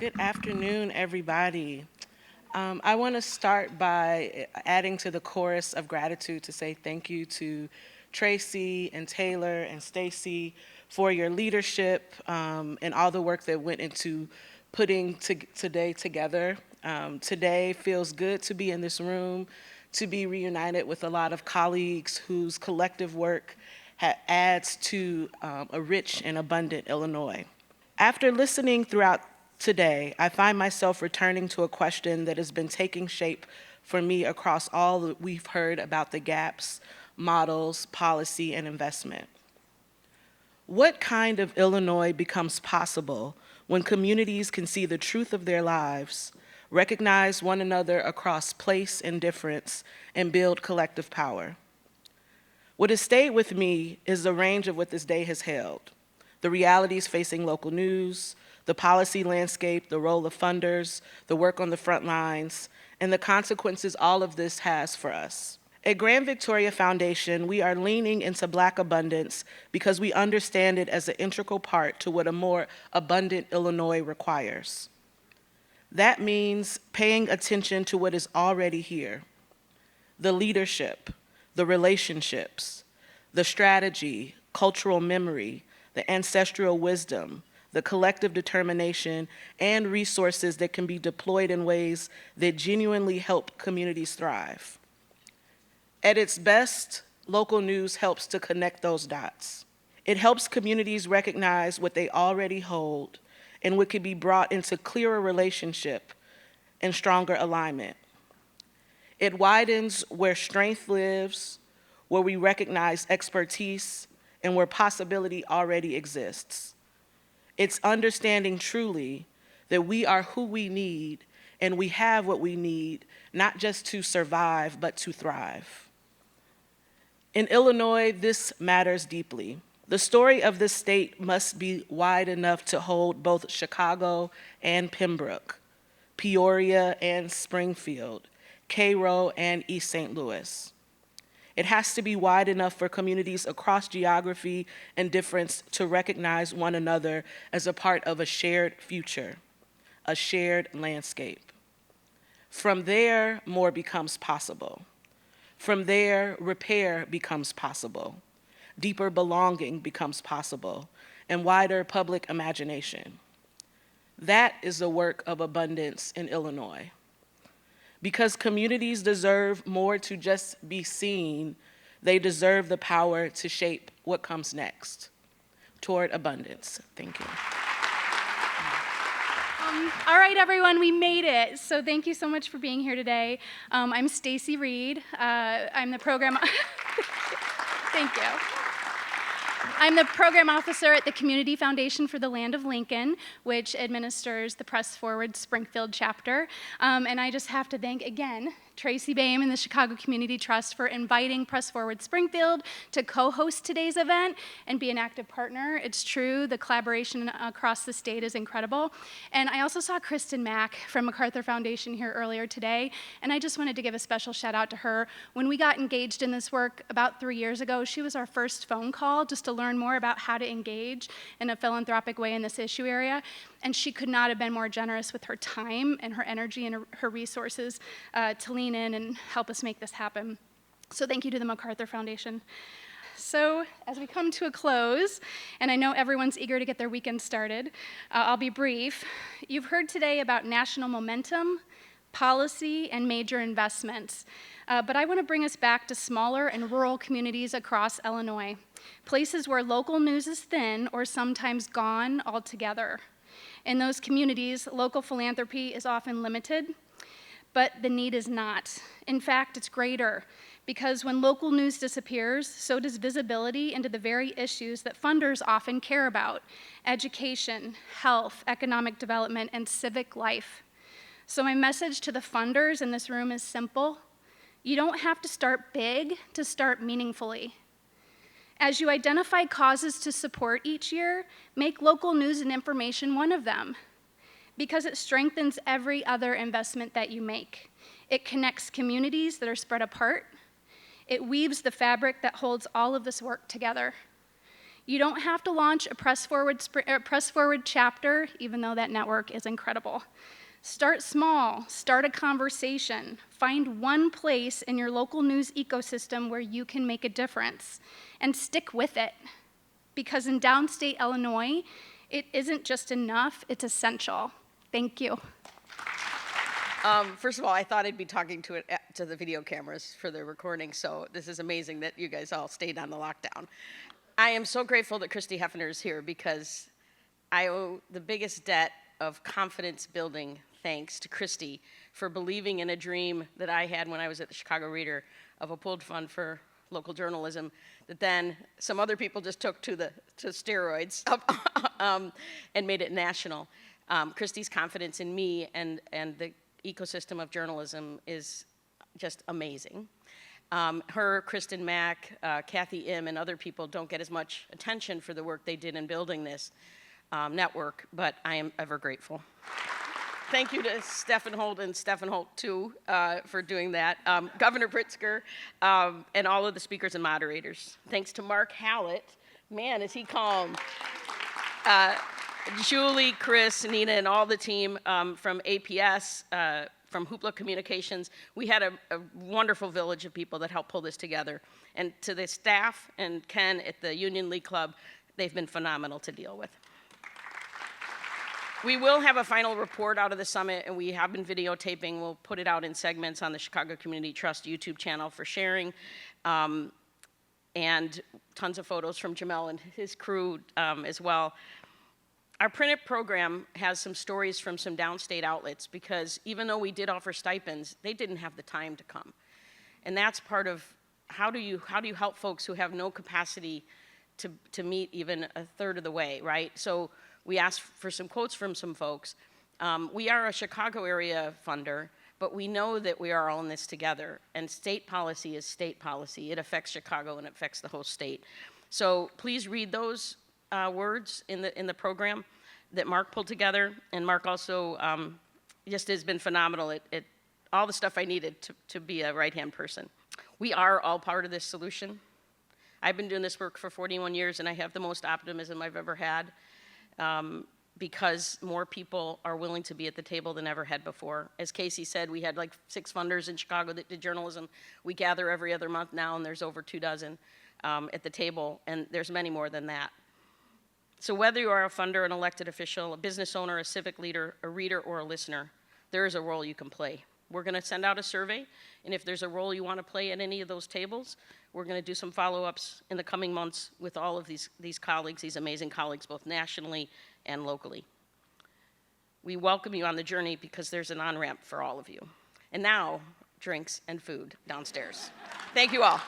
Good afternoon, everybody. I want to start by adding to the chorus of gratitude to say thank you to Tracy and Taylor and Stacy for your leadership and all the work that went into putting today together. Today feels good to be in this room, to be reunited with a lot of colleagues whose collective work adds to a rich and abundant Illinois. After listening throughout today, I find myself returning to a question that has been taking shape for me across all that we've heard about the gaps, models, policy, and investment. What kind of Illinois becomes possible when communities can see the truth of their lives, recognize one another across place and difference, and build collective power? What has stayed with me is the range of what this day has held. The realities facing local news, the policy landscape, the role of funders, the work on the front lines, and the consequences all of this has for us. At Grand Victoria Foundation, we are leaning into Black abundance because we understand it as an integral part to what a more abundant Illinois requires. That means paying attention to what is already here, the leadership, the relationships, the strategy, cultural memory, the ancestral wisdom, the collective determination, and resources that can be deployed in ways that genuinely help communities thrive. At its best, local news helps to connect those dots. It helps communities recognize what they already hold and what can be brought into clearer relationship and stronger alignment. It widens where strength lives, where we recognize expertise, and where possibility already exists. It's understanding truly that we are who we need and we have what we need, not just to survive, but to thrive. In Illinois, this matters deeply. The story of this state must be wide enough to hold both Chicago and Pembroke, Peoria and Springfield, Cairo and East St. Louis. It has to be wide enough for communities across geography and difference to recognize one another as a part of a shared future, a shared landscape. From there, more becomes possible. From there, repair becomes possible. Deeper belonging becomes possible, and wider public imagination. That is the work of abundance in Illinois. Because communities deserve more to just be seen, they deserve the power to shape what comes next toward abundance. Thank you. All right, everyone, we made it. So thank you so much for being here today. I'm Stacy Reed. I'm the program. Thank you. I'm the program officer at the Community Foundation for the Land of Lincoln, which administers the Press Forward Springfield chapter. And I just have to thank, again, Tracy Baim and the Chicago Community Trust for inviting Press Forward Springfield to co-host today's event and be an active partner. It's true, the collaboration across the state is incredible. And I also saw Kristen Mack from MacArthur Foundation here earlier today, and I just wanted to give a special shout out to her. When we got engaged in this work about 3 years ago, she was our first phone call just to learn more about how to engage in a philanthropic way in this issue area. And she could not have been more generous with her time and her energy and her resources to lean in and help us make this happen. So thank you to the MacArthur Foundation. So as we come to a close, and I know everyone's eager to get their weekend started, I'll be brief. You've heard today about national momentum, policy, and major investments. But I want to bring us back to smaller and rural communities across Illinois, places where local news is thin or sometimes gone altogether. In those communities, local philanthropy is often limited, but the need is not. In fact, it's greater, because when local news disappears, so does visibility into the very issues that funders often care about: education, health, economic development, and civic life. So my message to the funders in this room is simple. You don't have to start big to start meaningfully. As you identify causes to support each year, make local news and information one of them, because it strengthens every other investment that you make. It connects communities that are spread apart. It weaves the fabric that holds all of this work together. You don't have to launch a Press Forward chapter, even though that network is incredible. Start small, start a conversation. Find one place in your local news ecosystem where you can make a difference, and stick with it. Because in downstate Illinois, it isn't just enough, it's essential. Thank you. First of all, I thought I'd be talking to the video cameras for the recording, so this is amazing that you guys all stayed on the lockdown. I am so grateful that Christy Heffner is here because I owe the biggest debt of confidence building thanks to Christy for believing in a dream that I had when I was at the Chicago Reader of a pooled fund for local journalism that then some other people just took to steroids and made it national. Christy's confidence in me and the ecosystem of journalism is just amazing. Her, Kristen Mack, Kathy Im, and other people don't get as much attention for the work they did in building this network, but I am ever grateful. Thank you to Stephen Holt and Stephen Holt, too, for doing that. Governor Pritzker, and all of the speakers and moderators. Thanks to Mark Hallett. Man, is he calm. Julie, Chris, Nina, and all the team from APS, from Hoopla Communications. We had a wonderful village of people that helped pull this together. And to the staff and Ken at the Union League Club, they've been phenomenal to deal with. We will have a final report out of the summit, and we have been videotaping. We'll put it out in segments on the Chicago Community Trust YouTube channel for sharing, and tons of photos from Jamel and his crew as well. Our printed program has some stories from some downstate outlets because even though we did offer stipends, they didn't have the time to come. And that's part of how do you help folks who have no capacity to meet even a third of the way, right? So we asked for some quotes from some folks. We are a Chicago area funder, but we know that we are all in this together. And state policy is state policy. It affects Chicago and it affects the whole state. So please read those words in the program that Mark pulled together. And Mark also just has been phenomenal at all the stuff I needed to be a right-hand person. We are all part of this solution. I've been doing this work for 41 years, and I have the most optimism I've ever had. Because more people are willing to be at the table than ever had before. As Casey said, we had like 6 funders in Chicago that did journalism. We gather every other month now, and there's over 24 at the table, and there's many more than that. So whether you are a funder, an elected official, a business owner, a civic leader, a reader, or a listener, there is a role you can play. We're gonna send out a survey, and if there's a role you wanna play at any of those tables, we're gonna do some follow-ups in the coming months with all of these colleagues, these amazing colleagues, both nationally and locally. We welcome you on the journey because there's an on-ramp for all of you. And now, drinks and food downstairs. Thank you all.